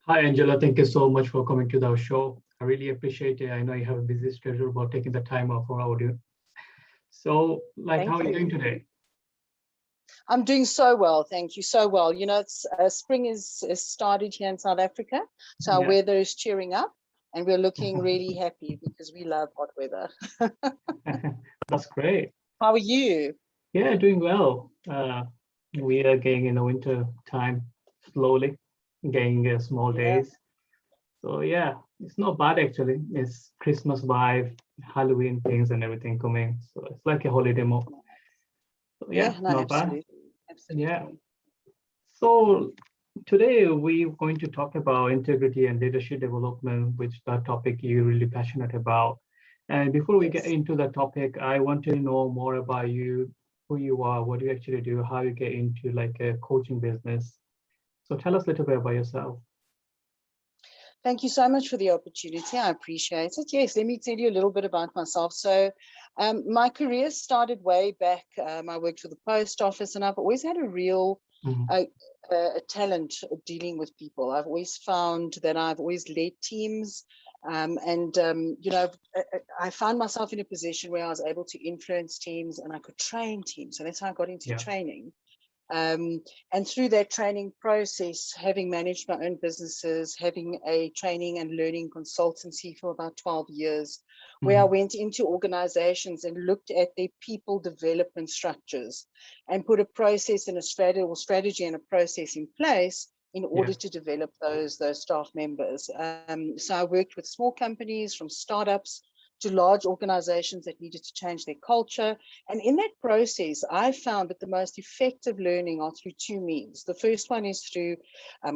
Hi, Angela. Thank you so much for coming to our show. I really appreciate it. I know you have a busy schedule, but taking the time off for our audience. So, how Thank are you doing you. today? I'm doing so well, thank you, so well. You know, it's spring is started here in South Africa, so our Yeah, weather is cheering up, and we're looking really happy because we love hot weather. that's great. How are you? Yeah, doing well. We are getting in the winter time slowly, getting small Yeah, days. So yeah, it's not bad actually. It's Christmas vibe, Halloween things and everything coming. So it's like a holiday mode. So yeah, yeah, no, not bad. absolutely, Yeah. absolutely. So today we're going to talk about integrity and leadership development, which the topic you're really passionate about. And before we get Yes. into the topic, I want to know more about you, who you are, what you actually do, how you get into like a coaching business. So tell us a little bit about yourself. Thank you so much for the opportunity. I appreciate it. Yes, let me tell you a little bit about myself. So, my career started way back. I worked for the post office, and I've always had a real Mhm. uh, a talent of dealing with people. I've always found that I've always led teams, you know, I found myself in a position where I was able to influence teams and I could train teams. So that's how I got into Yeah. training. And through that training process, having managed my own businesses, having a training and learning consultancy for about 12 years, where I Mhm. went into organizations and looked at their people development structures and put a process and a strategy and a process in place in Yeah. order to develop those staff members. So I worked with small companies from startups to large organizations that needed to change their culture. And in that process, I found that the most effective learning are through two means. The first one is through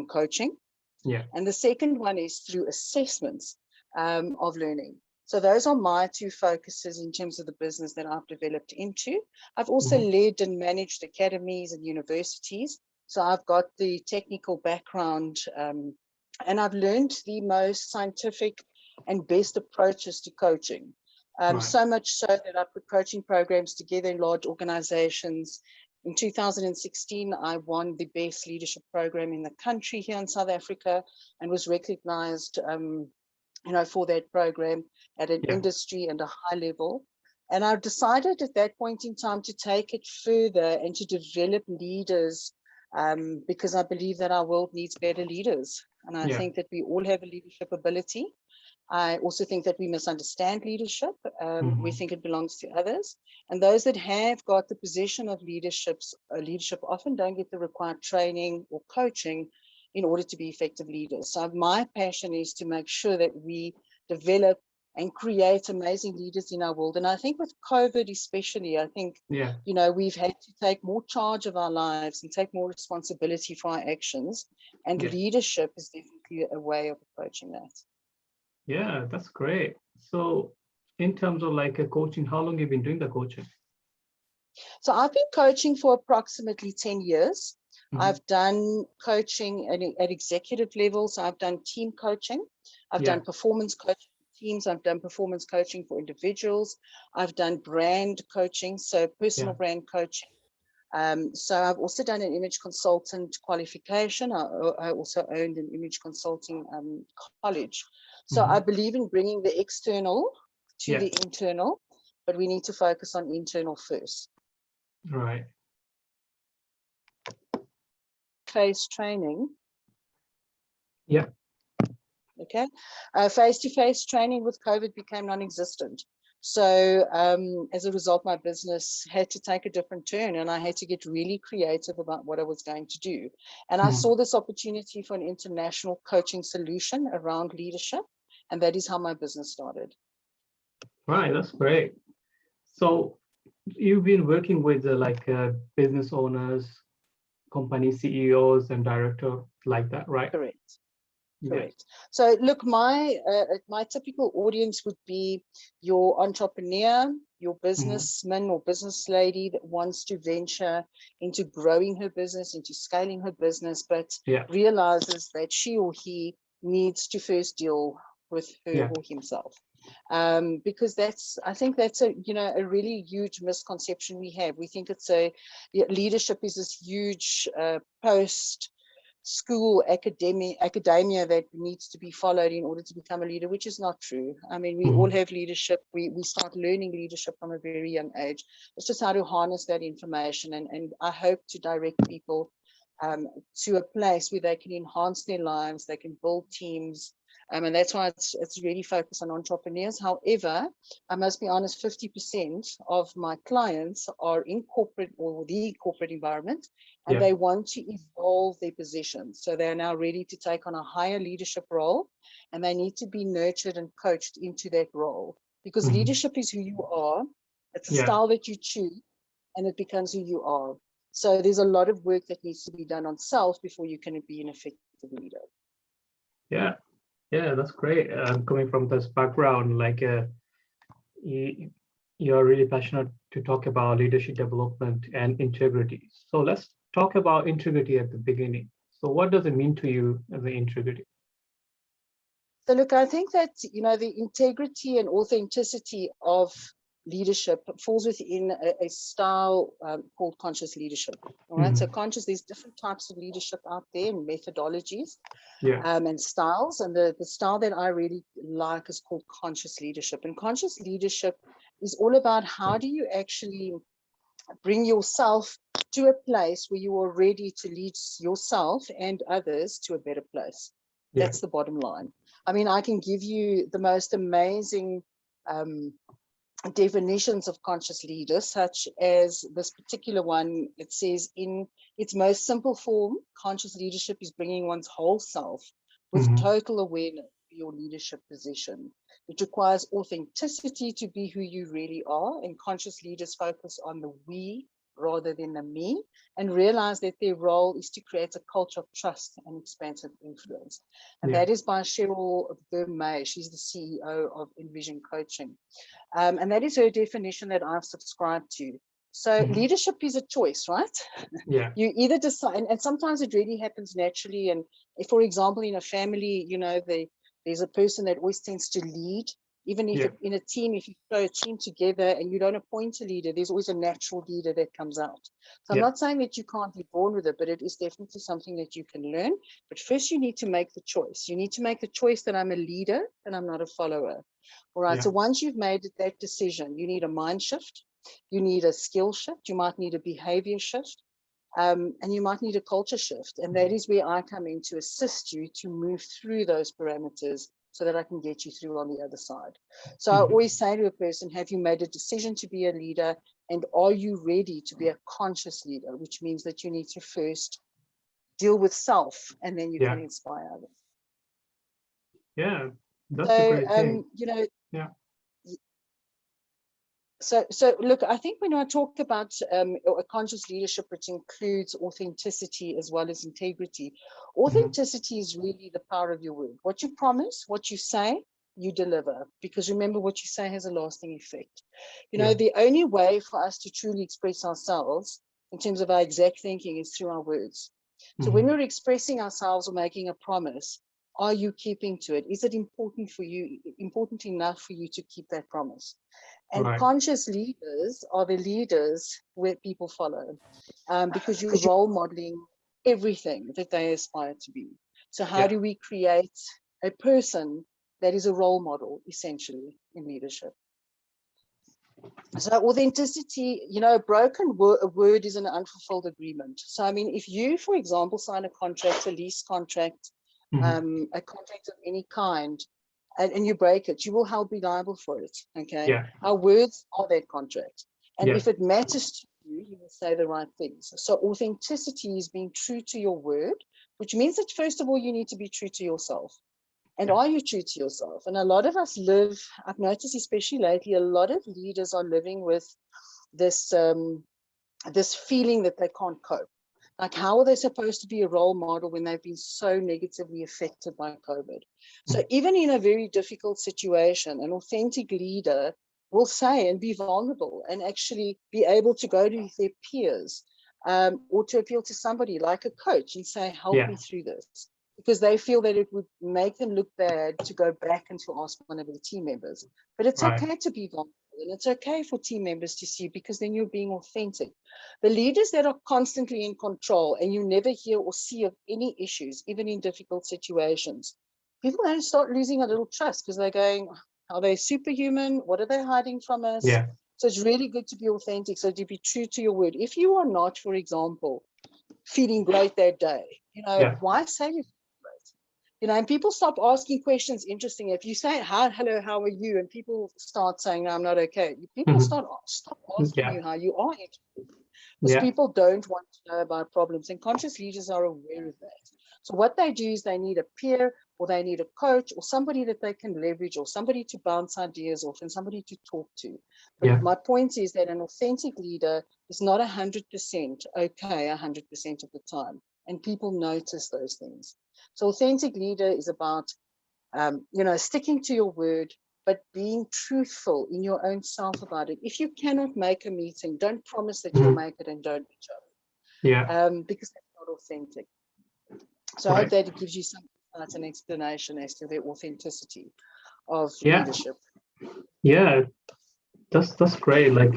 coaching, Yeah. and the second one is through assessments of learning. So those are my two focuses in terms of the business that I've developed into. I've also Mhm. led and managed academies and universities. So I've got the technical background, and I've learned the most scientific and best approaches to coaching. Right. So much so that I put coaching programs together in large organizations. In 2016, I won the best leadership program in the country here in South Africa and was recognized, for that program at an Yeah. industry and a high level. And I decided at that point in time to take it further and to develop leaders, because I believe that our world needs better leaders. And I Yeah. think that we all have a leadership ability. I also think that we misunderstand leadership. We Mhm. think it belongs to others. And those that have got the position of leadership often don't get the required training or coaching in order to be effective leaders. So my passion is to make sure that we develop and create amazing leaders in our world. And I think with COVID especially, I think, Yeah. we've had to take more charge of our lives and take more responsibility for our actions. And Yeah. leadership is definitely a way of approaching that. Yeah, that's great. So in terms of like a coaching, how long have you been doing the coaching? So I've been coaching for approximately 10 years. Mhm. I've done coaching at executive levels. I've done team coaching. I've Yeah. done performance coaching for teams. I've done performance coaching for individuals. I've done brand coaching, so Yeah. personal brand coaching. So I've also done an image consultant qualification. I also owned an image consulting college. So I Mhm. believe in bringing the external to Yeah. the internal, but we need to focus on internal first. Right. Face training, Yeah. okay? Face-to-face training with COVID became non-existent. So as a result, my business had to take a different turn and I had to get really creative about what I was going to do. And I Mhm. saw this opportunity for an international coaching solution around leadership. And that is how my business started. Right. That's great. So you've been working with business owners, company CEOs and director like that, right? Correct. Yeah. Correct. So look, my typical audience would be your entrepreneur, your Mhm. businessman or business lady that wants to venture into growing her business, into scaling her business, but Yeah. realizes that she or he needs to first deal with her Yeah. or himself. Because I think that's a really huge misconception we have. We think leadership is this huge post school academia that needs to be followed in order to become a leader, which is not true. I mean, we all have leadership. We start learning leadership from a very young age. It's just how to harness that information. And I hope to direct people to a place where they can enhance their lives, they can build teams. And that's why it's really focused on entrepreneurs. However, I must be honest, 50% of my clients are in corporate or the corporate environment, and they want to evolve their positions. So they're now ready to take on a higher leadership role, and they need to be nurtured and coached into that role, because leadership is who you are. It's a style that you choose, and it becomes who you are. So there's a lot of work that needs to be done on self before you can be an effective leader. Yeah, yeah, that's great. Coming from this background, like you're really passionate to talk about leadership development and integrity. So let's talk about integrity at the beginning. So what does it mean to you as an integrity? So look, I think that, the integrity and authenticity of leadership falls within a style called conscious leadership. All right. So there's different types of leadership out there and methodologies and styles. And the style that I really like is called conscious leadership. And conscious leadership is all about how do you actually bring yourself to a place where you are ready to lead yourself and others to a better place. That's the bottom line. I mean, I can give you the most amazing definitions of conscious leaders, such as this particular one. It says, in its most simple form, conscious leadership is bringing one's whole self with total awareness to your leadership position. It requires authenticity to be who you really are, and conscious leaders focus on the we rather than the me, and realize that their role is to create a culture of trust and expansive influence. And that is by Cheryl Vermeer. She's the CEO of Envision Coaching. And that is her definition that I've subscribed to. So leadership is a choice, right? You either decide, and sometimes it really happens naturally. And if, for example, in a family, there's a person that always tends to lead. Even if in a team, if you throw a team together and you don't appoint a leader, there's always a natural leader that comes out. So I'm not saying that you can't be born with it, but it is definitely something that you can learn. But first, you need to make the choice. You need to make the choice that I'm a leader and I'm not a follower. All right. So once you've made that decision, you need a mind shift. You need a skill shift. You might need a behavior shift. And you might need a culture shift. And that is where I come in to assist you to move through those parameters so that I can get you through on the other side. So I always say to a person, have you made a decision to be a leader? And are you ready to be a conscious leader? Which means that you need to first deal with self, and then you can inspire others. Yeah, that's a great thing. So look, I think when I talk about a conscious leadership, which includes authenticity as well as integrity, authenticity is really the power of your word. What you promise, what you say, you deliver. Because remember, what you say has a lasting effect. The only way for us to truly express ourselves in terms of our exact thinking is through our words. So when we're expressing ourselves or making a promise, are you keeping to it? Is it important for you, important enough for you to keep that promise? And conscious leaders are the leaders where people follow, because you're role modeling everything that they aspire to be. So how do we create a person that is a role model, essentially, in leadership? So authenticity, a broken word is an unfulfilled agreement. So, I mean, if you, for example, sign a contract, a lease contract, a contract of any kind, and you break it, you will be liable for it. Okay. Our words are that contract. And if it matters to you, you will say the right things. So authenticity is being true to your word, which means that first of all, you need to be true to yourself. And are you true to yourself? And a lot of us I've noticed, especially lately, a lot of leaders are living with this, this feeling that they can't cope. Like, how are they supposed to be a role model when they've been so negatively affected by COVID? So even in a very difficult situation, an authentic leader will say and be vulnerable and actually be able to go to their peers or to appeal to somebody like a coach and say, help me through this. Because they feel that it would make them look bad to go back and to ask one of the team members. But it's okay to be vulnerable. And it's okay for team members to see, because then you're being authentic. The leaders that are constantly in control and you never hear or see of any issues, even in difficult situations, people then start losing a little trust, because they're going, are they superhuman? What are they hiding from us? Yeah. So it's really good to be authentic. So to be true to your word. If you are not, for example, feeling great that day, Yeah. why say you feel great? And people stop asking questions. Interesting. If you say, hi, hello, how are you? And people start saying, no, I'm not okay. People Mhm. stop asking Yeah. you how you are, because Yeah. people don't want to know about problems, and conscious leaders are aware of that. So what they do is they need a peer, or they need a coach, or somebody that they can leverage, or somebody to bounce ideas off, and somebody to talk to. But Yeah. my point is that an authentic leader is not 100% okay 100% of the time, and people notice those things. So authentic leader is about sticking to your word, but being truthful in your own self about it. If you cannot make a meeting, don't promise that you'll Mhm. make it, and don't be Yeah. because that's not authentic. So I hope Right. that it gives you some an explanation as to the authenticity of Yeah. leadership. Yeah. That's great. Like,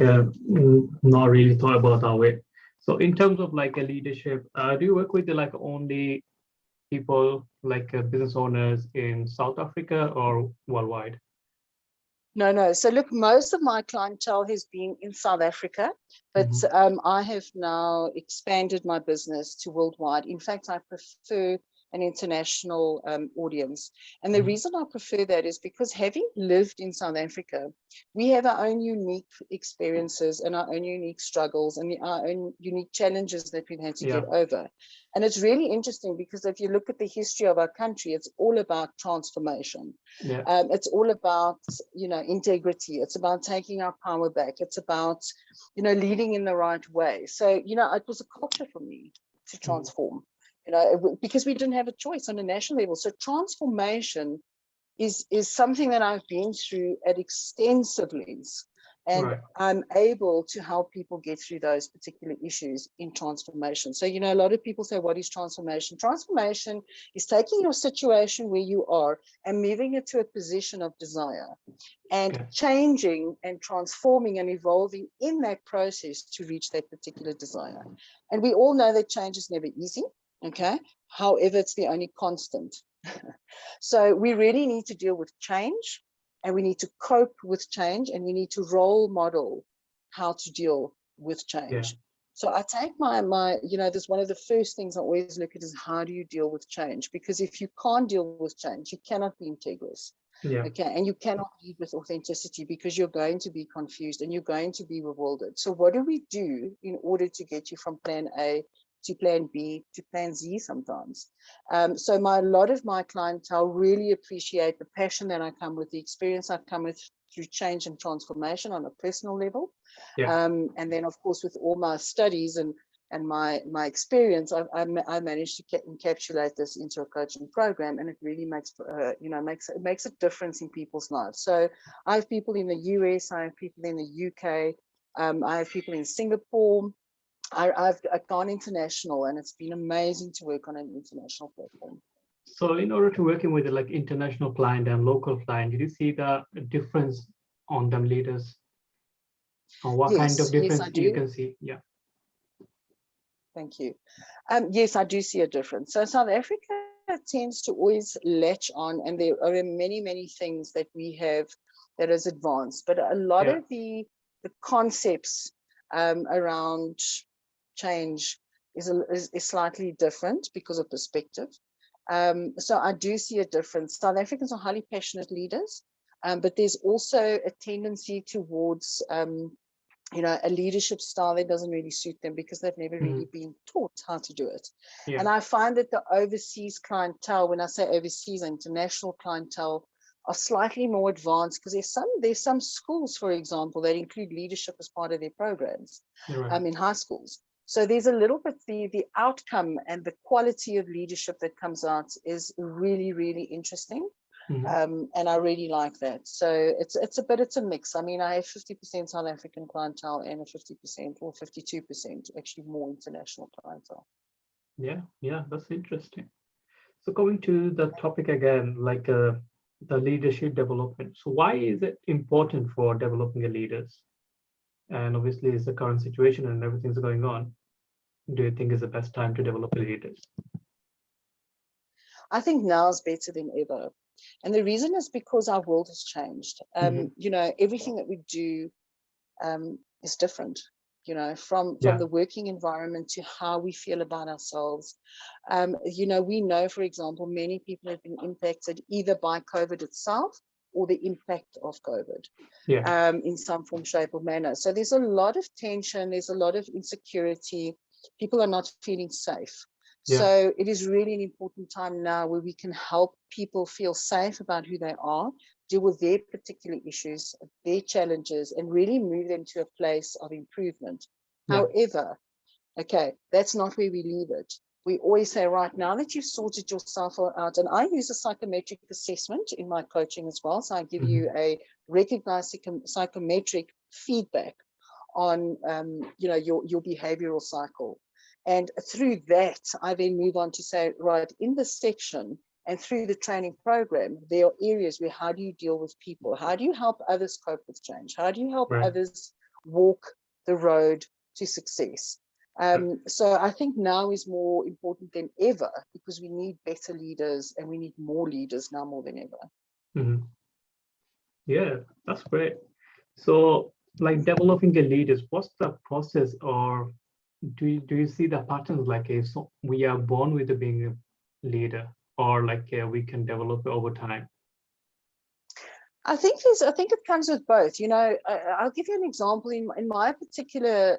not really thought about that way. So, in terms of like a leadership, do you work with the like only people like business owners in South Africa or worldwide? No, no. So look, most of my clientele has been in South Africa, but Mhm. I have now expanded my business to worldwide. In fact, I prefer an international audience. And the Mhm. reason I prefer that is because, having lived in South Africa, we have our own unique experiences and our own unique struggles and our own unique challenges that we've had to get Yeah. over. And it's really interesting, because if you look at the history of our country, it's all about transformation. Yeah. It's all about, integrity. It's about taking our power back. It's about, leading in the right way. So, it was a culture for me to Mhm. transform, because we didn't have a choice on a national level. So transformation is something that I've been through at extensive lengths, and Right. I'm able to help people get through those particular issues in transformation. So, a lot of people say, what is transformation? Transformation is taking your situation where you are and moving it to a position of desire, and Okay. changing and transforming and evolving in that process to reach that particular desire. And we all know that change is never easy. Okay. However, it's the only constant. So we really need to deal with change, and we need to cope with change, and we need to role model how to deal with Yeah. change. So I take this, one of the first things I always look at is, how do you deal with change? Because if you can't deal with change, you cannot be integrous. Yeah. Okay. And you cannot lead with authenticity, because you're going to be confused and you're going to be bewildered. So what do we do in order to get you from plan A to plan B to plan Z sometimes? So a lot of my clientele really appreciate the passion that I come with, the experience I've come with through change and transformation on a personal level. Yeah. And then, of course, with all my studies and my experience, I managed to encapsulate this into a coaching program, and it really makes a difference in people's lives. So I have people in the US, I have people in the UK, I have people in Singapore. I've gone international, and it's been amazing to work on an international platform. So, in order to working with the like international client and local client, did you see the difference on them leaders, or what kind of Yes, I difference you do. can see? Yeah. Thank you. Yes, I do see a difference. So South Africa tends to always latch on, and there are many, many things that we have that is advanced, but a lot Yeah. of the concepts around change is slightly different because of perspective. So I do see a difference. South Africans are highly passionate leaders, but there's also a tendency towards a leadership style that doesn't really suit them, because they've never Mhm. really been taught how to do it. Yeah. And I find that the overseas clientele, when I say overseas, international clientele, are slightly more advanced, because there's some schools, for example, that include leadership as part of their programs You're right. in high schools. So there's a little bit, the outcome and the quality of leadership that comes out is really, really interesting. Mhm. And I really like that. So it's a mix. I mean, I have 50% South African clientele and a 50% or 52% actually more international clientele. Yeah. Yeah. That's interesting. So, going to the topic again, like the leadership development. So why is it important for developing a leaders? And obviously, it's the current situation and everything's going on. Do you think is the best time to develop a leaders? I think now is better than ever. And the reason is because our world has changed. Mhm. You know, everything that we do is different, you know, from Yeah, the working environment to how we feel about ourselves. You know, we know, for example, many people have been impacted either by COVID itself or the impact of COVID yeah, in some form, shape, or manner. So there's a lot of tension, there's a lot of insecurity. People are not feeling safe. yeah, So it is really an important time now where we can help people feel safe about who they are, deal with their particular issues, their challenges, and really move them to a place of improvement. yeah. However, okay, that's not where we leave it. We always say, right, now that you've sorted yourself out, and I use a psychometric assessment in my coaching as well. So I give Mhm. you a recognized psychometric feedback on, you know, your behavioral cycle. And through that, I then move on to say, right, in this section and through the training program, there are areas where how do you deal with people? How do you help others cope with change? How do you help Right. others walk the road to success? Right. So I think now is more important than ever because we need better leaders and we need more leaders now more than ever. Mhm. Yeah, that's great. So, like developing a leaders, what's the process, or do you see the patterns like a so we are born with being a leader, or like we can develop it over time? I think it comes with both. You know, I'll give you an example. In my particular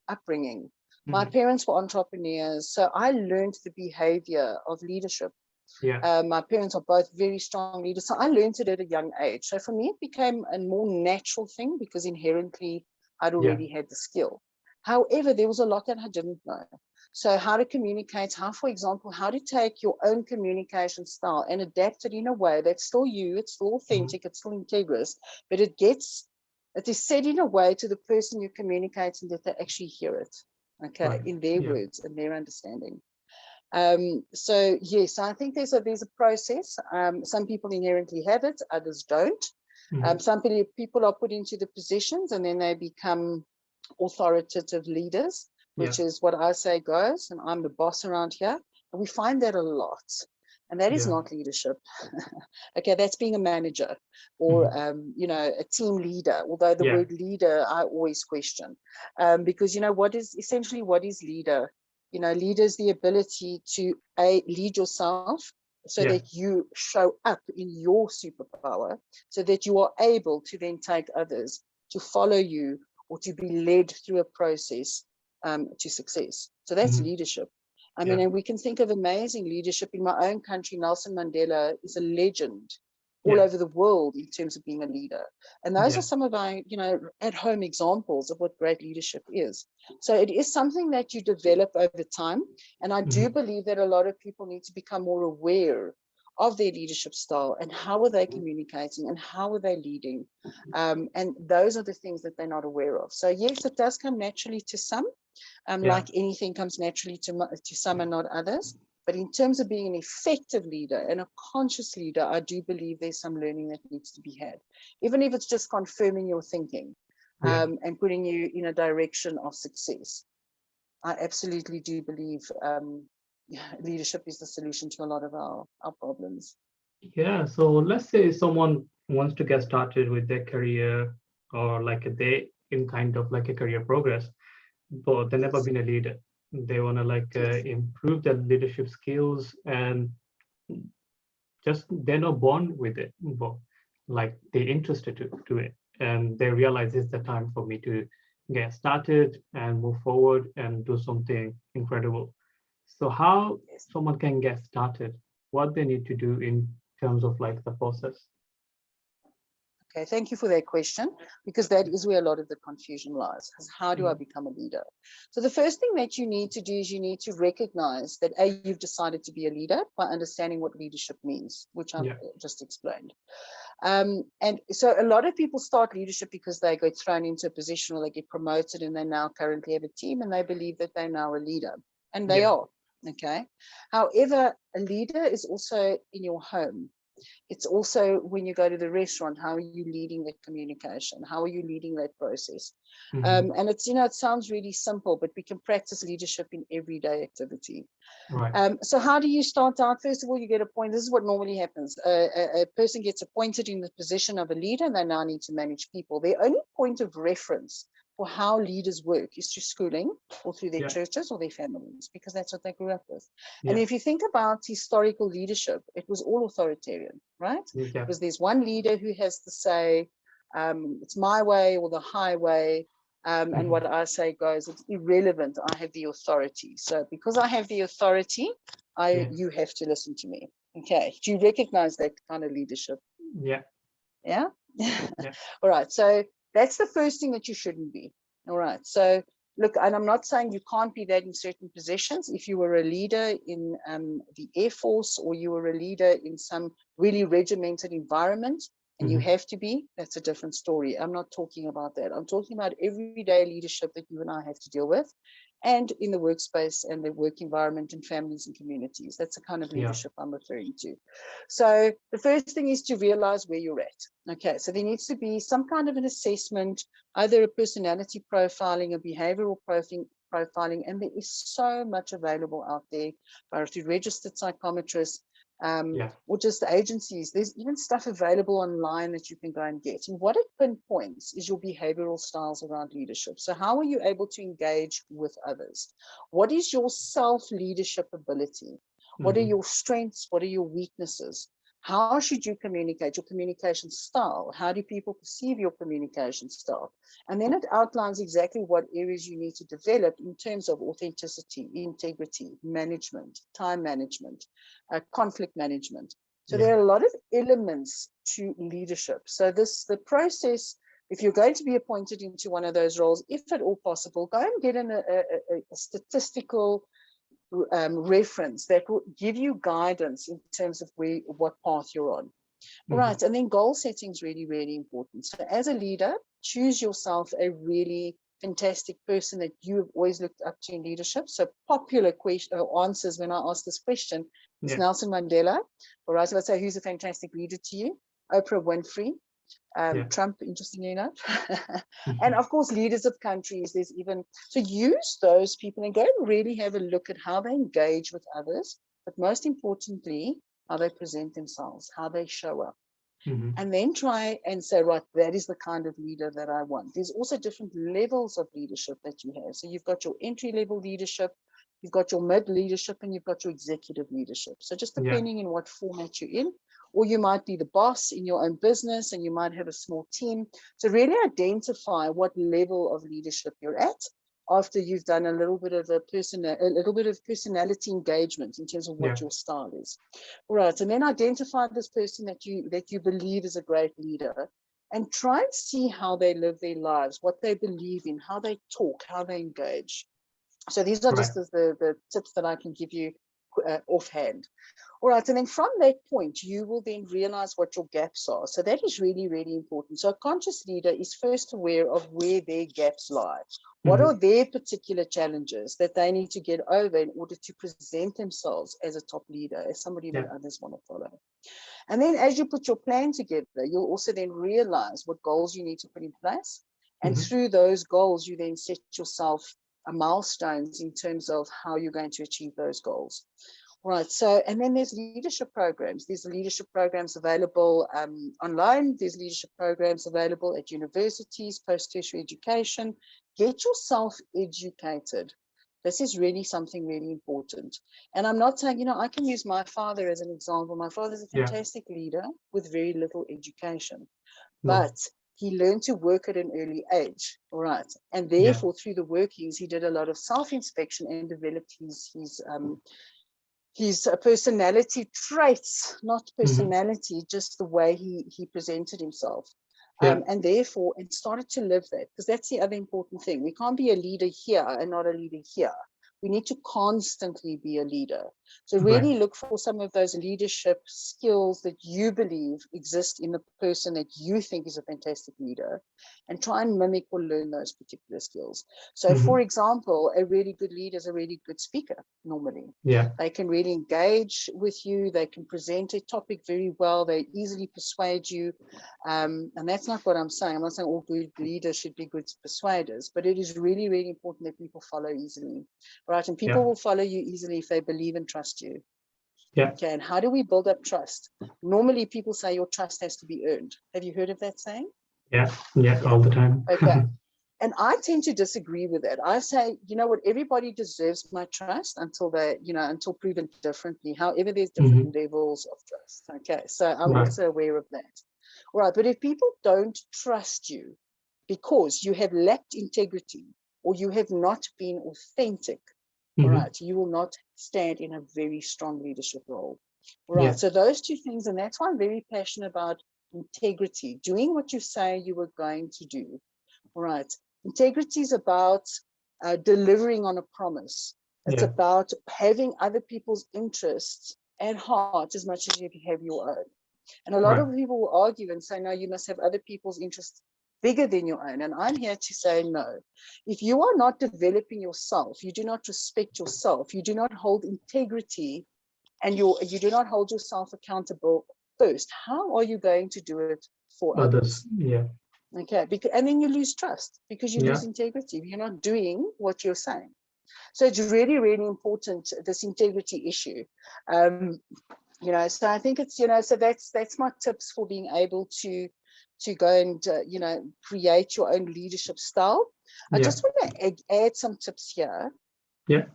upbringing, my Mhm. parents were entrepreneurs, so I learned the behavior of leadership. Yeah, My parents are both very strong leaders, so I learned it at a young age. So for me, it became a more natural thing because inherently I'd yeah, already had the skill. However, there was a lot that I didn't know. So how to communicate, how, for example, how to take your own communication style and adapt it in a way that's still you, it's still mhm, authentic, it's still integrous, but it is said in a way to the person you're communicating that they actually hear it, okay, right, in their yeah, words and their understanding. So yes, I think there's a process. Some people inherently have it, others don't. mhm, Some people are put into the positions and then they become authoritative leaders, yeah, which is what I say goes, and I'm the boss around here. And we find that a lot. And that is yeah, not leadership. Okay, that's being a manager or mhm, you know, a team leader. Although the yeah, word leader I always question, because you know what is leader? You know, leader is the ability to lead yourself so yeah, that you show up in your superpower, so that you are able to then take others to follow you or to be led through a process to success. So that's mhm, leadership. I mean, yeah, and we can think of amazing leadership. In my own country, Nelson Mandela is a legend all yeah, over the world in terms of being a leader. And those are yeah, some of our, you know, at-home examples of what great leadership is. So it is something that you develop over time. And I do mhm, believe that a lot of people need to become more aware of their leadership style and how are they communicating and how are they leading. And those are the things that they're not aware of. So yes, it does come naturally to some, yeah, like anything comes naturally to some and not others. But in terms of being an effective leader and a conscious leader, I do believe there's some learning that needs to be had, even if it's just confirming your thinking yeah. and putting you in a direction of success. I absolutely do believe leadership is the solution to a lot of our problems. Yeah, so let's say someone wants to get started with their career, or like they in kind of like a career progress, but they've never Yes, been a leader. They want to like yes, improve their leadership skills, and just they're not born with it, but like they're interested to it, and they realize it's the time for me to get started and move forward and do something incredible. So how yes. someone can get started, what they need to do in terms of like the process? Okay, thank you for that question, because that is where a lot of the confusion lies. Is how do I Mhm. become a leader? So the first thing that you need to do is you need to recognize that you've decided to be a leader by understanding what leadership means, which I've Yeah, just explained. And so a lot of people start leadership because they get thrown into a position or they get promoted and they now currently have a team and they believe that they're now a leader, and they yeah, are. Okay. However, a leader is also in your home. It's also when you go to the restaurant, how are you leading that communication? How are you leading that process? And it's, it sounds really simple, but we can practice leadership in everyday activity. Right. So how do you start out? First of all, you get appointed. This is what normally happens. A person gets appointed in the position of a leader, and they now need to manage people. Their only point of reference for how leaders work is through schooling or through their churches or their families, because that's what they grew up with. And if you think about historical leadership, it was all authoritarian, right? Because there's one leader who has to say, it's my way or the highway. And what I say goes, it's irrelevant. I have the authority. So because I have the authority, you have to listen to me. Okay. Do you recognize that kind of leadership? Yeah. Yeah. All right. So that's the first thing that you shouldn't be. All right. So look, and I'm not saying you can't be that in certain positions. If you were a leader in the Air Force, or you were a leader in some really regimented environment, and you have to be, that's a different story. I'm not talking about that. I'm talking about everyday leadership that you and I have to deal with, and in the workspace and the work environment and families and communities. That's the kind of leadership I'm referring to. So the first thing is to realize where you're at. Okay, so there needs to be some kind of an assessment, either a personality profiling, a behavioral profiling, and there is so much available out there through registered psychometrists, or just agencies. There's even stuff available online that you can go and get. And what it pinpoints is your behavioral styles around leadership. So how are you able to engage with others? What is your self-leadership ability? What are your strengths? What are your weaknesses? How should you communicate? Your communication style. How do people perceive your communication style? And then it outlines exactly what areas you need to develop in terms of authenticity, integrity, management, time management, conflict management. So there are a lot of elements to leadership. So the process, if you're going to be appointed into one of those roles, if at all possible, go and get a statistical reference that will give you guidance in terms of what path you're on. Right. And then goal setting is really, really important. So as a leader, choose yourself a really fantastic person that you've always looked up to in leadership. So popular answers when I ask this question is Nelson Mandela. All right. So let's say, who's a fantastic leader to you? Oprah Winfrey. Trump, interestingly enough. And of course, leaders of countries, there's even, so use those people and go and really have a look at how they engage with others, but most importantly, how they present themselves, how they show up. And then try and say, right, that is the kind of leader that I want. There's also different levels of leadership that you have. So you've got your entry-level leadership, you've got your mid leadership, and you've got your executive leadership. So just depending on what format you're in, or you might be the boss in your own business and you might have a small team. So really identify what level of leadership you're at after you've done a little bit of personality engagement in terms of what your style is. All right, and then identify this person that you believe is a great leader, and try and see how they live their lives, what they believe in, how they talk, how they engage. So these are just the tips that I can give you offhand. All right, and then from that point, you will then realize what your gaps are. So that is really, really important. So a conscious leader is first aware of where their gaps lie. What are their particular challenges that they need to get over in order to present themselves as a top leader, as somebody that others want to follow? And then as you put your plan together, you'll also then realize what goals you need to put in place. And through those goals, you then set yourself milestones in terms of how you're going to achieve those goals. Right. So, and then there's leadership programs. There's leadership programs available online. There's leadership programs available at universities, post-tertiary education. Get yourself educated. This is really something really important. And I'm not saying, I can use my father as an example. My father's a fantastic leader with very little education, but he learned to work at an early age. All right. And therefore, through the workings, he did a lot of self-inspection and developed his personality traits, not personality, just the way he presented himself. And therefore, and started to live that, because that's the other important thing. We can't be a leader here and not a leader here. We need to constantly be a leader. So Right. really look for some of those leadership skills that you believe exist in the person that you think is a fantastic leader, and try and mimic or learn those particular skills. So for example, a really good leader is a really good speaker normally. Yeah. They can really engage with you. They can present a topic very well. They easily persuade you. And that's not what I'm saying. I'm not saying all good leaders should be good persuaders, but it is really, really important that people follow easily, right? And people will follow you easily if they believe and trust you. Yeah. Okay, and how do we build up trust? Normally people say your trust has to be earned. Have you heard of that saying? Yeah. All the time. Okay. And I tend to disagree with that. I say, you know what, everybody deserves my trust until they, until proven differently. However, there's different levels of trust. Okay. So I'm also aware of that. All right. But if people don't trust you because you have lacked integrity or you have not been authentic, all right, you will not stand in a very strong leadership role. All right. So those two things, and that's why I'm very passionate about integrity, doing what you say you were going to do. All right. Integrity is about delivering on a promise. It's about having other people's interests at heart as much as you have your own. And a lot of people will argue and say, no, you must have other people's interests bigger than your own. And I'm here to say, no. If you are not developing yourself, you do not respect yourself, you do not hold integrity, and you do not hold yourself accountable first, how are you going to do it for others? Yeah. Okay, and then you lose trust because you lose integrity. You're not doing what you're saying. So it's really, really important, this integrity issue. So I think it's, so that's my tips for being able to go and, create your own leadership style. I just want to add some tips here. Yeah.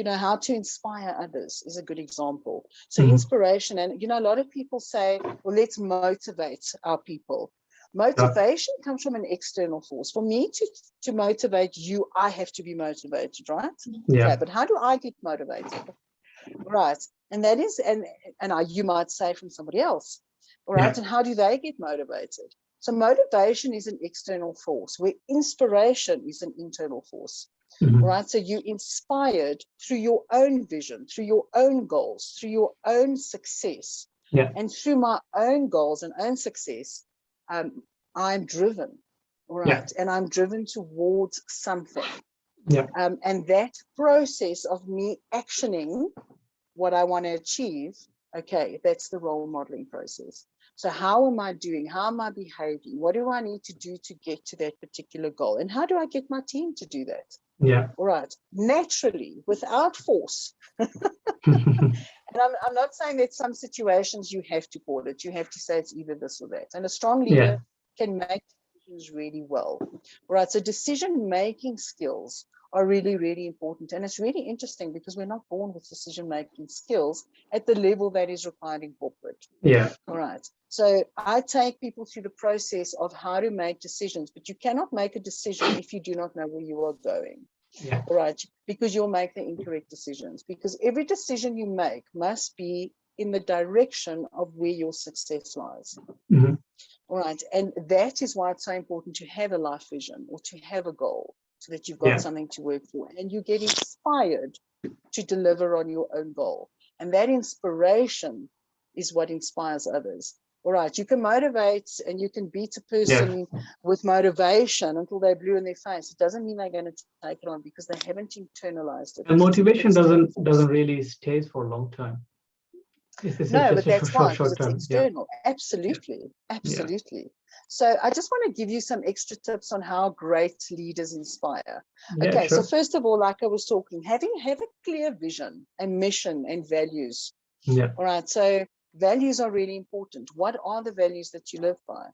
How to inspire others is a good example. So inspiration, and, a lot of people say, well, let's motivate our people. Motivation comes from an external force. For me to motivate you, I have to be motivated, right? Yeah. Okay, but how do I get motivated? Right. And that is, and you might say from somebody else. All right. And how do they get motivated? So motivation is an external force, where inspiration is an internal force. Right. So you inspired through your own vision, through your own goals, through your own success. And through my own goals and own success, I'm driven. All right. And I'm driven towards something. And that process of me actioning what I want to achieve, okay, that's the role modeling process. So how am I doing? How am I behaving? What do I need to do to get to that particular goal? And how do I get my team to do that? All right. Naturally, without force. And I'm not saying that some situations you have to call it. You have to say it's either this or that. And a strong leader can make decisions really well. All right. So decision-making skills are really, really important. And it's really interesting because we're not born with decision-making skills at the level that is required in corporate. All right. So I take people through the process of how to make decisions, but you cannot make a decision if you do not know where you are going. All right. Because you'll make the incorrect decisions, because every decision you make must be in the direction of where your success lies. All right. And that is why it's so important to have a life vision or to have a goal, so that you've got something to work for and you get inspired to deliver on your own goal. And that inspiration is what inspires others. All right, you can motivate and you can beat a person with motivation until they're blue in their face. It doesn't mean they're going to take it on because they haven't internalized it. And motivation doesn't really stays for a long time. No, but that's why, because it's term. external. Absolutely. Absolutely. So I just want to give you some extra tips on how great leaders inspire. Okay, so first of all, like I was talking, have a clear vision and mission and values. All right, so values are really important. What are the values that you live by?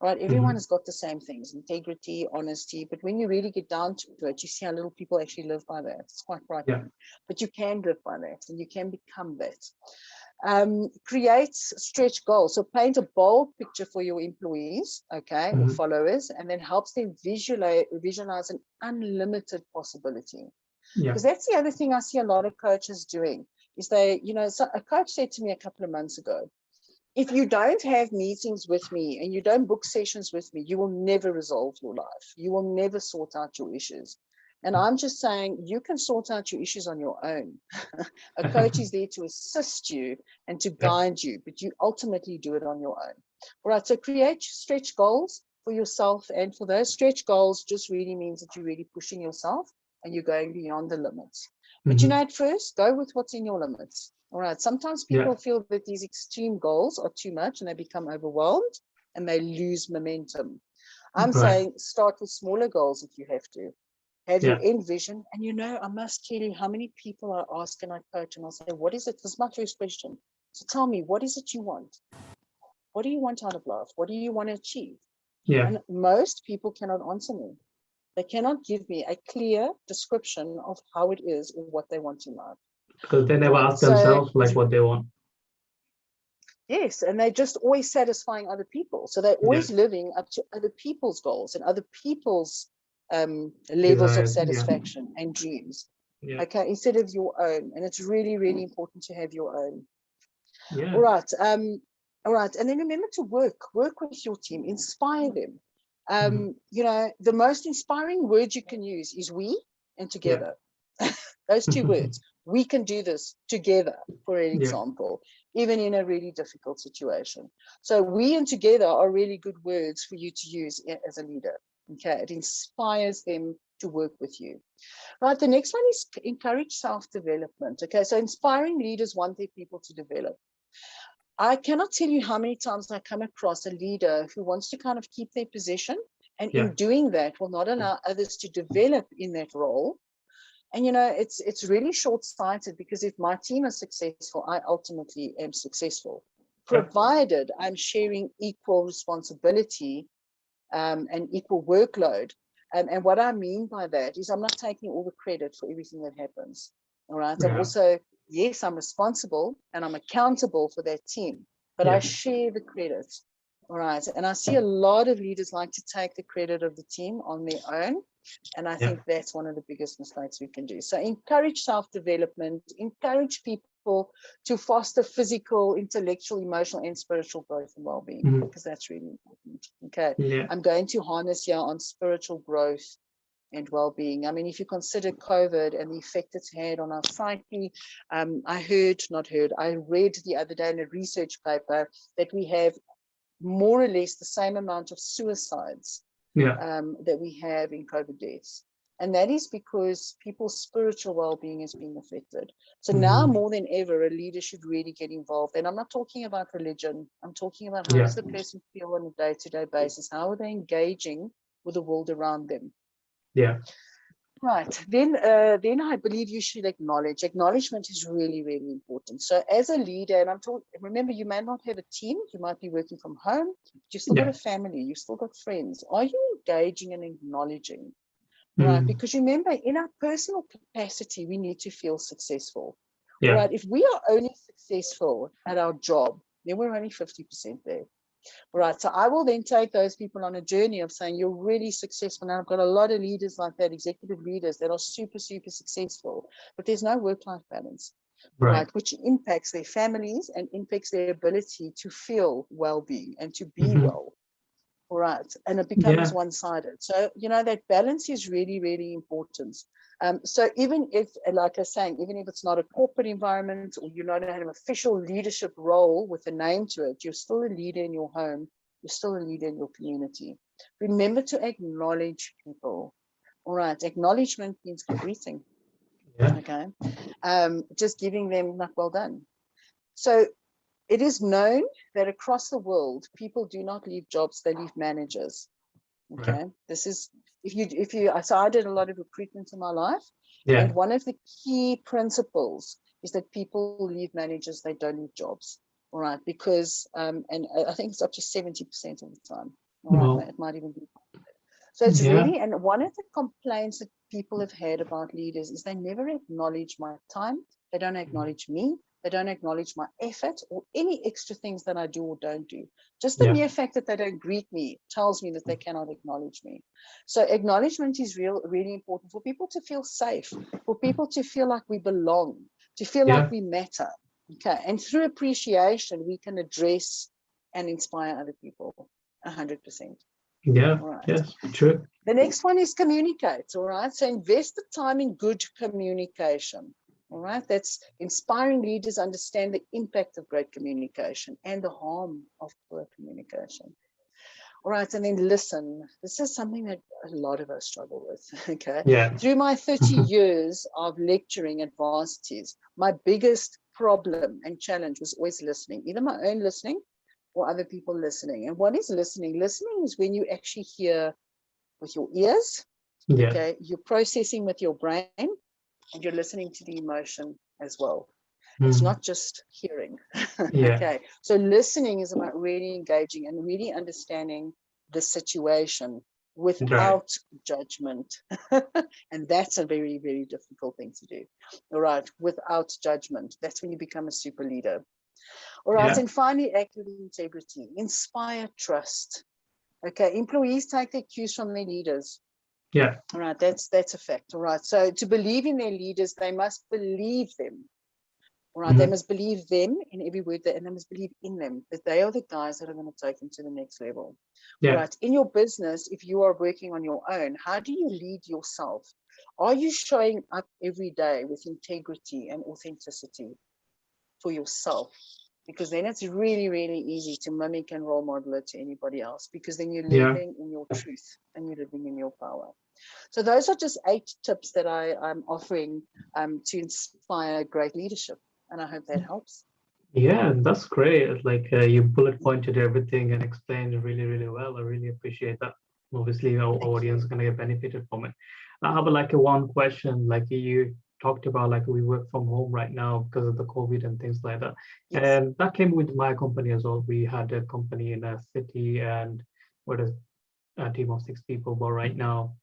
All right, everyone has got the same things: integrity, honesty. But when you really get down to it, you see how little people actually live by that. It's quite frightening. But you can live by that and you can become that. Creates stretch goals. So paint a bold picture for your employees, okay, or followers, and then helps them visualize an unlimited possibility. Because that's the other thing I see a lot of coaches doing is so a coach said to me a couple of months ago, if you don't have meetings with me and you don't book sessions with me, you will never resolve your life. You will never sort out your issues. And I'm just saying, you can sort out your issues on your own. A coach is there to assist you and to guide you, but you ultimately do it on your own. All right, so create stretch goals for yourself, and for those stretch goals just really means that you're really pushing yourself and you're going beyond the limits. But you know, at first, go with what's in your limits. All right, sometimes people feel that these extreme goals are too much and they become overwhelmed and they lose momentum. I'm saying start with smaller goals if you have to. Have your end vision. And you know, I must tell you how many people I ask and I coach and I'll say, what is it? This is my first question. So tell me, what is it you want? What do you want out of life? What do you want to achieve? And most people cannot answer me. They cannot give me a clear description of how it is or what they want in life. Because they never ask themselves like what they want. Yes, and they're just always satisfying other people. So they're always living up to other people's goals and other people's levels of satisfaction and dreams. Okay, instead of your own. And it's really, really important to have your own. All right. All right. And then remember to work with your team, inspire them. You know, the most inspiring word you can use is we and together. Those two words. We can do this together, for an example, even in a really difficult situation. So we and together are really good words for you to use as a leader. Okay, it inspires them to work with you. Right, the next one is encourage self-development. Okay, so inspiring leaders want their people to develop. I cannot tell you how many times I come across a leader who wants to kind of keep their position, and in doing that will not allow others to develop in that role. And you know, it's really short-sighted, because if my team is successful, I ultimately am successful, provided I'm sharing equal responsibility and equal workload. And what I mean by that is I'm not taking all the credit for everything that happens. All right. I'm also, yes, I'm responsible and I'm accountable for that team, but I share the credit. All right. And I see a lot of leaders like to take the credit of the team on their own. And I think that's one of the biggest mistakes we can do. So encourage self-development, encourage people to foster physical, intellectual, emotional, and spiritual growth and well-being, because that's really important. Okay. I'm going to harness here on spiritual growth and well-being. I mean, if you consider COVID and the effect it's had on our psyche, I read the other day in a research paper that we have more or less the same amount of suicides that we have in COVID deaths. And that is because people's spiritual well-being has been affected. So now more than ever, a leader should really get involved. And I'm not talking about religion. I'm talking about how does the person feel on a day-to-day basis? How are they engaging with the world around them? Right. Then I believe you should acknowledge. Acknowledgement is really, really important. So as a leader, and remember, you may not have a team, you might be working from home, but you've still got a family, you've still got friends. Are you engaging and acknowledging? Right. Because remember, in our personal capacity, we need to feel successful. Right. If we are only successful at our job, then we're only 50% there. Right. So I will then take those people on a journey of saying, you're really successful. Now I've got a lot of leaders like that, executive leaders that are super, super successful, but there's no work-life balance, right? Which impacts their families and impacts their ability to feel well-being and to be well. All right. And it becomes one-sided. So, you know, that balance is really, really important. So even if, like I was saying, even if it's not a corporate environment or you're not in an official leadership role with a name to it, you're still a leader in your home. You're still a leader in your community. Remember to acknowledge people. All right. Acknowledgement means greeting. Okay. Just giving them like, well done. So it is known that across the world, people do not leave jobs, they leave managers. Okay. This is, so I did a lot of recruitment in my life. And one of the key principles is that people leave managers, they don't leave jobs. All right. Because, and I think it's up to 70% of the time. All right. It might even be. So it's really, and one of the complaints that people have had about leaders is they never acknowledge my time. They don't acknowledge me. They don't acknowledge my effort or any extra things that I do or don't do. Just the mere fact that they don't greet me tells me that they cannot acknowledge me. So acknowledgement is really important for people to feel safe, for people to feel like we belong, to feel like we matter. Okay. And through appreciation, we can address and inspire other people 100%. Yeah. All right. Yes. True. The next one is communicate. All right. So invest the time in good communication. All right. That's inspiring leaders understand the impact of great communication and the harm of poor communication. All right. And then listen. This is something that a lot of us struggle with. Okay. Yeah. Through my 30 years of lecturing at varsities, my biggest problem and challenge was always listening, either my own listening or other people listening. And what is listening? Listening is when you actually hear with your ears, Yeah. okay, you're processing with your brain, and you're listening to the emotion as well. It's not just hearing. Yeah. Okay, so listening is about really engaging and really understanding the situation Right. without judgment. And that's a very, very difficult thing to do. All right, without judgment. That's when you become a super leader. All right, Yeah. and finally, act with integrity, inspire trust. Okay, employees take their cues from their leaders. Yeah. All right, that's a fact. All right, so to believe in their leaders, they must believe them. All right, they must believe them in every word, and they must believe in them, that they are the guys that are going to take them to the next level. All Yeah. right, in your business, if you are working on your own, how do you lead yourself? Are you showing up every day with integrity and authenticity for yourself? Because then it's really, really easy to mimic and role model it to anybody else, because then you're Yeah. living in your truth and you're living in your power. So those are just 8 tips that I'm offering to inspire great leadership. And I hope that helps. Yeah, that's great. Like you bullet pointed everything and explained really, really well. I really appreciate that. Obviously, our Thank audience you. is gonna get benefited from it. I have like a one question. Like you talked about, like we work from home right now because of the COVID and things like that. Yes. And that came with my company as well. We had a company in a city and what is a team of 6 people. But right now,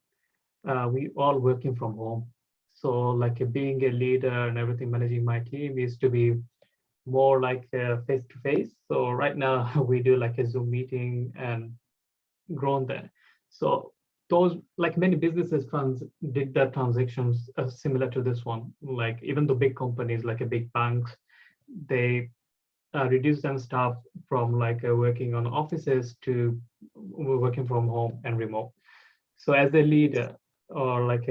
we all working from home. So like being a leader and everything, managing my team is to be more like face to face. So right now we do like a Zoom meeting and grown there. So those like many businesses did that transactions similar to this one. Like even the big companies like a big banks, they reduce them staff from like working on offices to working from home and remote. So as a leader or like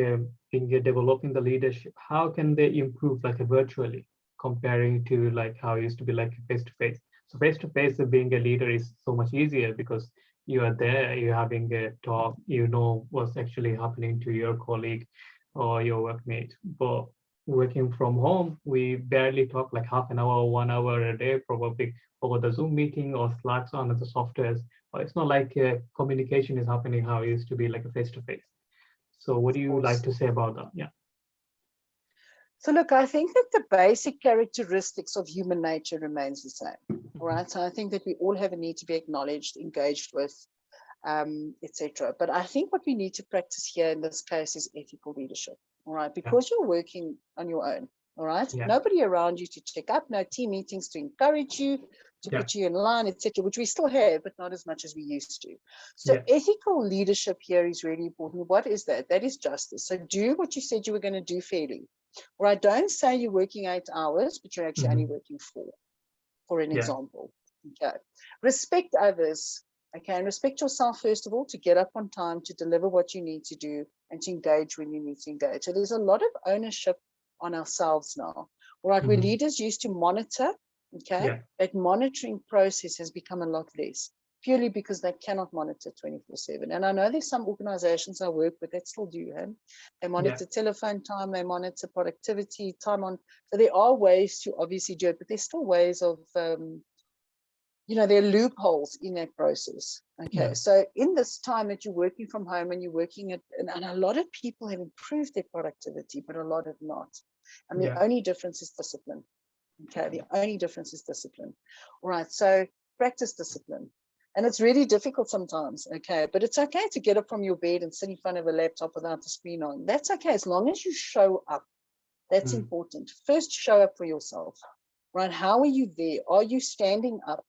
being developing the leadership, how can they improve like virtually comparing to like how it used to be like face to face? So face to face being a leader is so much easier because you are there, you're having a talk, you know what's actually happening to your colleague or your workmate. But working from home, we barely talk like half an hour, 1 hour a day, probably over the Zoom meeting or Slacks on the softwares. It's not like communication is happening how it used to be like a face to face. So what do Of you like course. to say about that? Yeah. So look, I think that the basic characteristics of human nature remains the same. All right. So I think that we all have a need to be acknowledged, engaged with, etc. But I think what we need to practice here in this case is ethical leadership. All right, Yeah. because you're working on your own. All right, Yeah. nobody around you to check up, no team meetings to encourage you, to Yeah. put you in line, etc., which we still have, but not as much as we used to. So Yeah. ethical leadership here is really important. What is that? That is justice. So do what you said you were going to do fairly. All right, don't say you're working 8 hours, but you're actually only working 4, for an Yeah. example. Okay. Respect others. Okay. And respect yourself, first of all, to get up on time, to deliver what you need to do, and to engage when you need to engage. So there's a lot of ownership on ourselves now. All right. Where leaders used to monitor, okay, Yeah. that monitoring process has become a lot less, purely because they cannot monitor 24/7. And I know there's some organizations I work with that still do. They monitor telephone time, they monitor productivity, time on. So there are ways to obviously do it, but there's still ways of, there are loopholes in that process. Okay, Yeah. so in this time that you're working from home and you're working at, and a lot of people have improved their productivity, but a lot have not. And the Yeah. only difference is discipline. Okay, the only difference is discipline. All right, so practice discipline. And it's really difficult sometimes, okay, but it's okay to get up from your bed and sit in front of a laptop without the screen on. That's okay, as long as you show up. That's important. First, show up for yourself, right? How are you there? Are you standing up?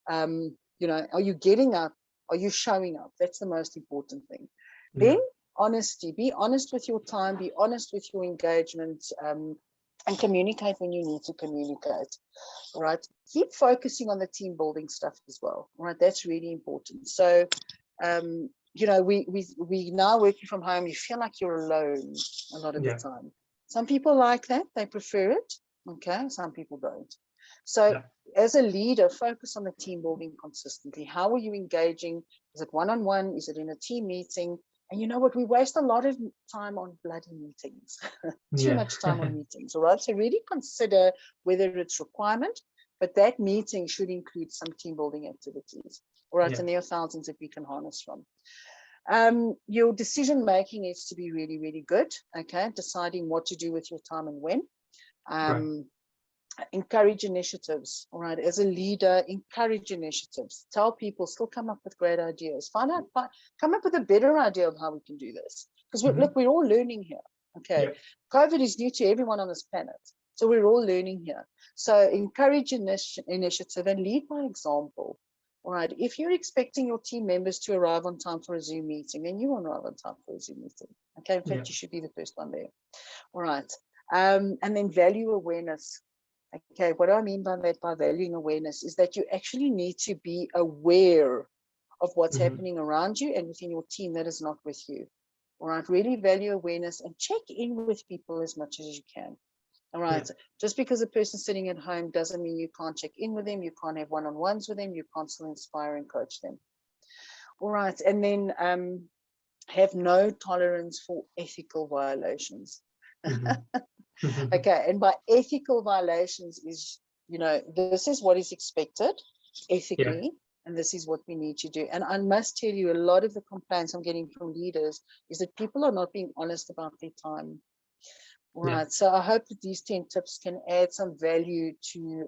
Are you getting up? Are you showing up? That's the most important thing. Yeah. Then honesty. Be honest with your time. Be honest with your engagement, and communicate when you need to communicate. All right. Keep focusing on the team building stuff as well. All right. That's really important. So we now working from home, you feel like you're alone a lot of the Yeah. time. Some people like that, they prefer it. Okay, some people don't. So Yeah. as a leader, focus on the team building consistently. How are you engaging? Is it one-on-one? Is it in a team meeting? And you know what? We waste a lot of time on bloody meetings. Too Yeah. much time on meetings, all right? So really consider whether it's requirement, but that meeting should include some team building activities, all right? Yeah. And there are thousands that we can harness from. Your decision making needs to be really, really good, okay? Deciding what to do with your time and when. Right. Encourage initiatives, all right? As a leader, encourage initiatives. Tell people, still come up with great ideas. Come up with a better idea of how we can do this. Because look, we're all learning here, okay? Yeah. COVID is new to everyone on this planet. So we're all learning here. So encourage initiative and lead by example. All right. If you're expecting your team members to arrive on time for a Zoom meeting, then you won't arrive on time for a Zoom meeting. Okay. In fact, Yeah. you should be the first one there. All right. And then value awareness. Okay. What do I mean by that, by valuing awareness, is that you actually need to be aware of what's happening around you and within your team that is not with you. All right. Really value awareness and check in with people as much as you can. All right. Yeah. Just because a person's sitting at home doesn't mean you can't check in with them. You can't have one-on-ones with them. You can't still inspire and coach them. All right. And then have no tolerance for ethical violations. Okay. And by ethical violations is, this is what is expected ethically. Yeah. And this is what we need to do. And I must tell you, a lot of the complaints I'm getting from leaders is that people are not being honest about their time. Right. Yeah. So I hope that these 10 tips can add some value to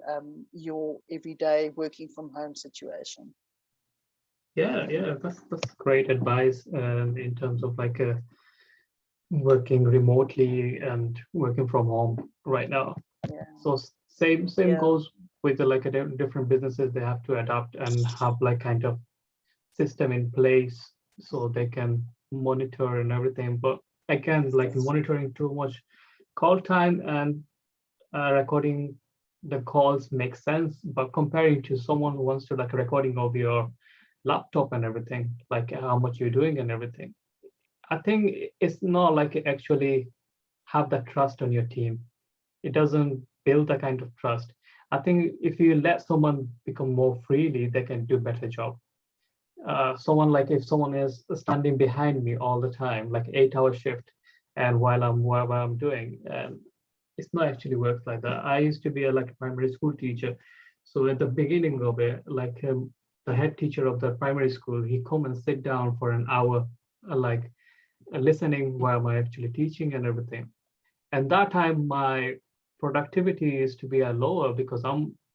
your everyday working from home situation. Yeah. That's great advice in terms of like working remotely and working from home right now. Yeah. So same Yeah. goes with the like different businesses. They have to adapt and have like kind of system in place so they can monitor and everything. But again, like monitoring too much call time and recording the calls makes sense, but comparing to someone who wants to like a recording of your laptop and everything, like how much you're doing and everything, I think it's not like actually have that trust on your team. It doesn't build that kind of trust. I think if you let someone become more freely, they can do better job. Someone like if someone is standing behind me all the time, like 8 hour shift, and while I'm doing, and it's not actually works like that. I used to be like a primary school teacher, so at the beginning of it, like the head teacher of the primary school, he come and sit down for an hour, like listening while I'm actually teaching and everything. And that time my productivity is to be lower because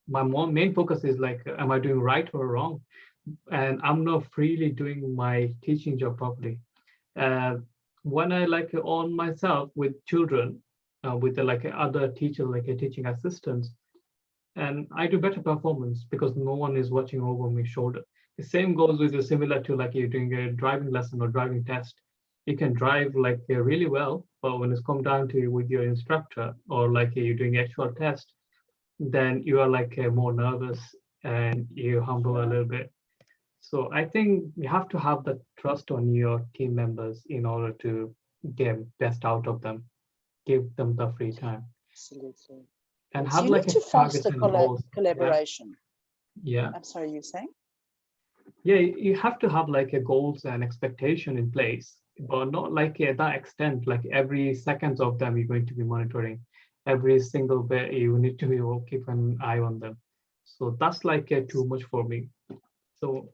my main focus is like, am I doing right or wrong? And I'm not freely doing my teaching job properly. Uh, when I like on myself with children, with the like other teachers, like teaching assistants, and I do better performance because no one is watching over my shoulder. The same goes with the similar to like you're doing a driving lesson or driving test. You can drive like really well, but when it's come down to with your instructor or like you're doing actual test, then you are like more nervous and you humble a little bit. So I think you have to have the trust on your team members in order to get best out of them, give them the free time, Absolutely. and So have you like need a to targets foster and goals. Yeah, collaboration. yeah, I'm sorry, you're saying? yeah. You have to have like a goals and expectation in place, but not like that extent. Like every seconds of them, you're going to be monitoring. Every single bit, you need to be keep an eye on them. So that's like too much for me. So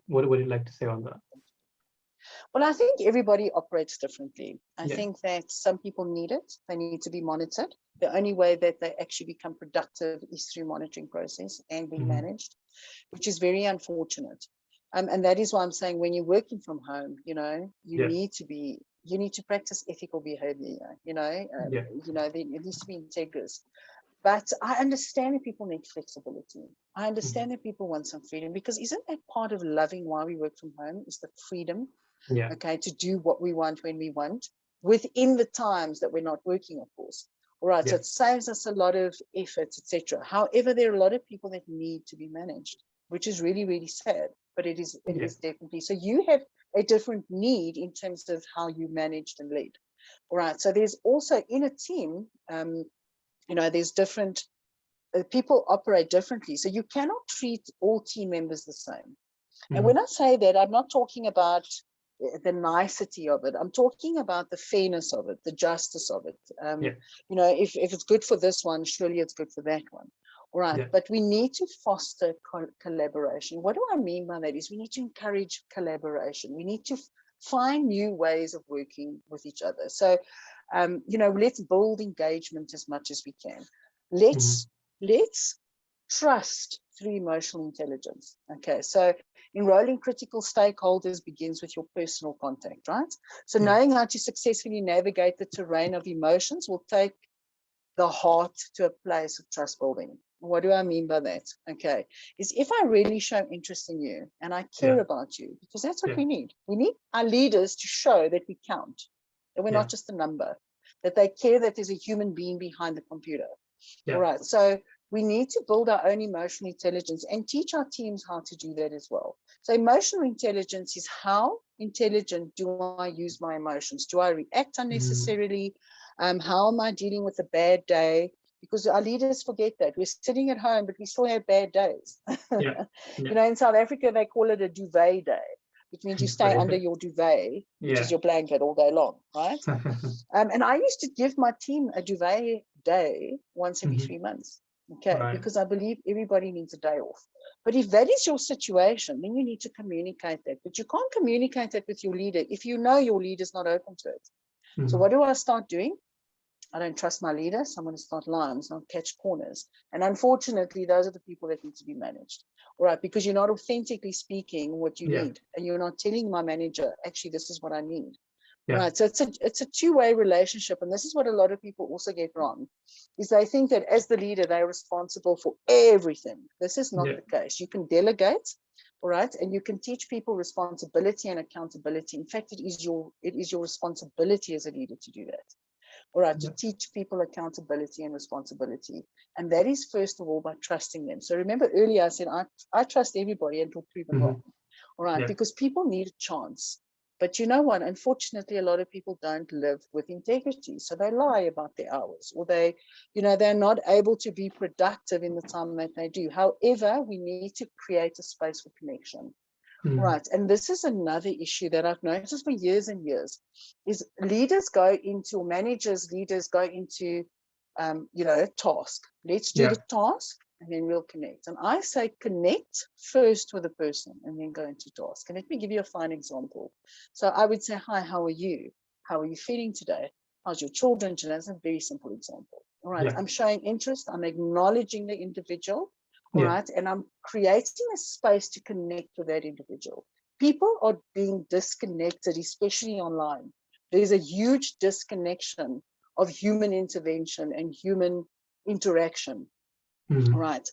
what would you like to say on that? Well, I think everybody operates differently. I Yeah. think that some people need it. They need to be monitored. The only way that they actually become productive is through monitoring process and being managed, which is very unfortunate. And that is why I'm saying when you're working from home, you Yeah. need to practice ethical behavior, Yeah. it needs to be integrous. But I understand that people need flexibility. I understand that people want some freedom, because isn't that part of loving why we work from home, is the freedom, Yeah. okay, to do what we want when we want within the times that we're not working, of course. All right, so Yeah. it saves us a lot of effort, etc. However, there are a lot of people that need to be managed, which is really, really sad, but it is Yeah. definitely. So you have a different need in terms of how you managed and lead. All right. So there's also in a team, there's different people operate differently. So you cannot treat all team members the same. And when I say that, I'm not talking about the nicety of it. I'm talking about the fairness of it, the justice of it. If it's good for this one, surely it's good for that one. All right. But we need to foster collaboration. What do I mean by that is we need to encourage collaboration. We need to find new ways of working with each other. So, let's build engagement as much as we can. Let's trust through emotional intelligence. Okay, so enrolling critical stakeholders begins with your personal contact, right? So knowing how to successfully navigate the terrain of emotions will take the heart to a place of trust building. What do I mean by that? Okay, is if I really show interest in you and I care about you, because that's what we need. We need our leaders to show that we count, that we're not just a number, that they care that there's a human being behind the computer. All right, so we need to build our own emotional intelligence and teach our teams how to do that as well. So emotional intelligence is how intelligent do I use my emotions? Do I react unnecessarily? How am I dealing with a bad day? Because our leaders forget that. We're sitting at home, but we still have bad days. In South Africa, they call it a duvet day, which means you stay under your duvet, which is your blanket all day long, right? And I used to give my team a duvet day once every 3 months. Okay, because I believe everybody needs a day off. But if that is your situation, then you need to communicate that. But you can't communicate that with your leader if you know your leader's not open to it. So what do I start doing? I don't trust my leader, so I'm going to start lying, so I'll catch corners. And unfortunately, those are the people that need to be managed. All right, because you're not authentically speaking what you need, and you're not telling my manager, actually, this is what I need. Right, so it's a two-way relationship, and this is what a lot of people also get wrong, is they think that as the leader they're responsible for everything. This is not the case. You can delegate, all right, and you can teach people responsibility and accountability. In fact, it is your responsibility as a leader to do that. All right, to teach people accountability and responsibility, and that is first of all by trusting them. So remember earlier I said I trust everybody until proven wrong. All right, because people need a chance. But you know what? Unfortunately, a lot of people don't live with integrity. So they lie about their hours, or they're not able to be productive in the time that they do. However, we need to create a space for connection. Right. And this is another issue that I've noticed for years and years, is leaders go into task. Let's do the task, and then we'll connect. And I say connect first with the person and then go into task. And let me give you a fine example. So I would say, hi, how are you? How are you feeling today? How's your children today? That's a very simple example. All right. I'm showing interest. I'm acknowledging the individual. All right. And I'm creating a space to connect with that individual. People are being disconnected, especially online. There's a huge disconnection of human intervention and human interaction. Right.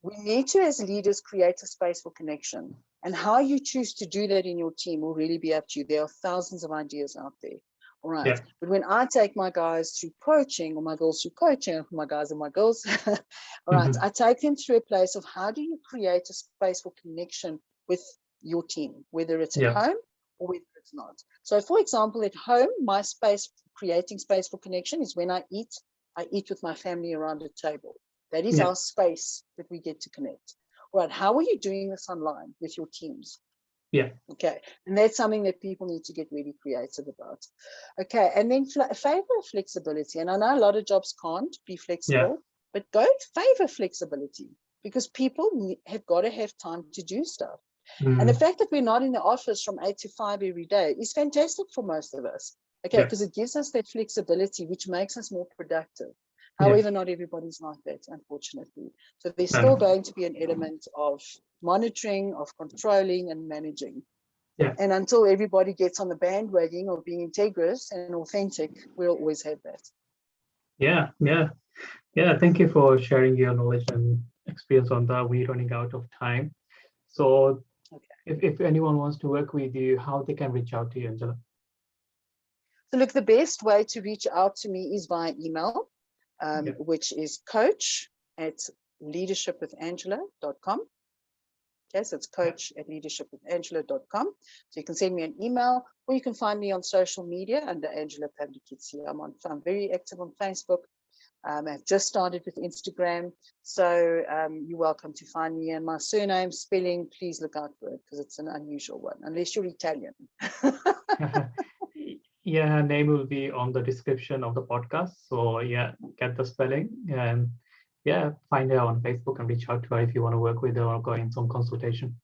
We need to, as leaders, create a space for connection. And how you choose to do that in your team will really be up to you. There are thousands of ideas out there. All right. But when I take my guys through coaching, or my girls through coaching, or my guys and my girls, all right, I take them through a place of how do you create a space for connection with your team, whether it's at home or whether it's not. So, for example, at home, my space, creating space for connection is when I eat with my family around a table. That is our space that we get to connect. All right. How are you doing this online with your teams? Okay. And that's something that people need to get really creative about. Okay. And then favor flexibility. And I know a lot of jobs can't be flexible, but go favor flexibility, because people have got to have time to do stuff. And the fact that we're not in the office from 8 to 5 every day is fantastic for most of us. Okay. Because it gives us that flexibility, which makes us more productive. However, not everybody's like that, unfortunately. So there's still going to be an element of monitoring, of controlling and managing. And until everybody gets on the bandwagon of being integrous and authentic, we'll always have that. Thank you for sharing your knowledge and experience on that. We're running out of time. So if anyone wants to work with you, how they can reach out to you, Angela? So look, the best way to reach out to me is via email. Which is coach@leadershipwithangela.com. Okay, so it's coach@leadershipwithangela.com. So you can send me an email, or you can find me on social media under Angela Perdichizzi. I'm very active on Facebook. I've just started with Instagram, so you're welcome to find me. And my surname spelling, please look out for it because it's an unusual one, unless you're Italian. Yeah, her name will be on the description of the podcast. So yeah, get the spelling and yeah, find her on Facebook and reach out to her if you want to work with her or go in some consultation.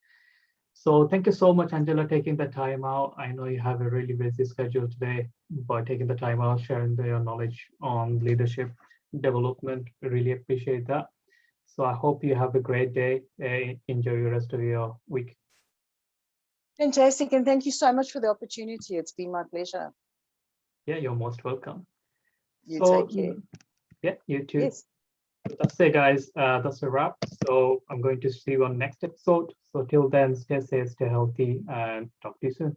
So thank you so much, Angela, taking the time out. I know you have a really busy schedule today, but taking the time out, sharing your knowledge on leadership development, really appreciate that. So I hope you have a great day. Enjoy the rest of your week. Fantastic, and thank you so much for the opportunity. It's been my pleasure. Yeah, you're most welcome. You So take care. yeah, you too. Yes. That's it, guys. That's a wrap. So I'm going to see you on next episode. So till then, stay safe, stay healthy, and talk to you soon.